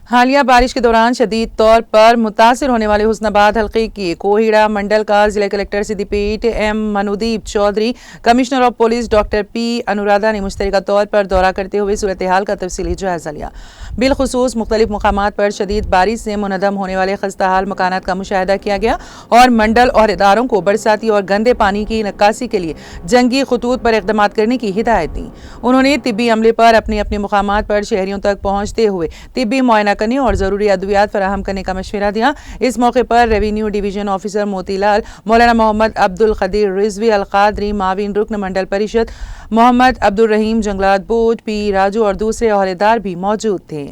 हालिया बारिश के दौरान शदीद तौर पर मुतासिर होने वाले हुस्नाबाद हल्के की कोहिड़ा मंडल का जिला collector Siddipet M Manudeep Chaudhary, commissioner of police doctor P Anuradha ने मुश्तरका तौर पर दौरा करते हुए सूरत हाल का तफसीली जायजा लिया। बिलखुसूस मुख्तलिफ मकामात पर शदीद बारिश से मुनदम होने वाले खस्ता हाल मकानात का मुशाहिदा किया गया और मंडल और इदारों को बरसाती और गंदे पानी की नक्कासी के लिए जंगी खतूत पर इक़दाम करने की हिदायत दी। उन्होंने तिब्बी अमले पर अपने अपने मकामात पर शहरियों तक पहुँचते हुए तिब्बी मुआयना करने और जरूरी अद्वियात फराहम करने का मशवरा दिया। इस मौके पर रेवेन्यू डिवीजन ऑफिसर मोतीलाल, मौलाना मोहम्मद अब्दुल खदीर रिजवी अल कादरी, माविन रुकन मंडल परिषद मोहम्मद अब्दुल रहीम, जंगलात बोर्ड पी राजू और दूसरे अहदेदार भी मौजूद थे।